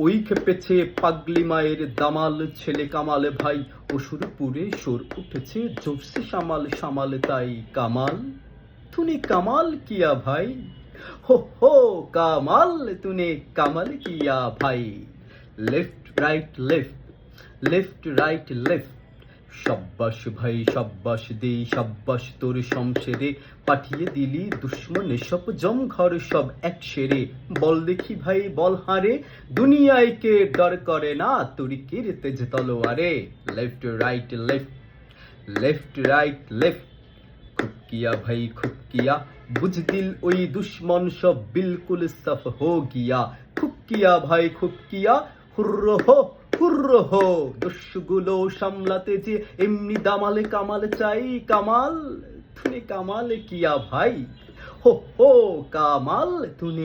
ওই খেপেছে পাগলি মায়ের দামাল ছেলে কামাল ভাই, অসুরপুরে সোর উঠেছে জোরসে সামাল সামাল তাই কামাল तूने कमाल किया भाई, हो कमाल तूने कमाल किया भाई। Left right left, left right left, शाबाश भाई शाबाश दे शाबाश তোর শমশেরে, পাঠিয়ে দিলি দুশ্মনে সব জম ঘর সব এক সেরে। বল দেখি ভাই বল হারে, দুনিয়ায় কে ডর করে না তুর্কির তেজ তলোয়ারে। Left right left, left right left, खूब किया भाई खूब किया, बुजदिल ওই दुश्मन सब बिल्कुल सफ हो गया। खूब किया भाई खूब किया, হুর্র হো। দস্যুগুলো সামলাতে যে এমনি দামালে কামাল চাই কামাল, তুনে কামাল কিয়া ভাই, हो कामाल तूने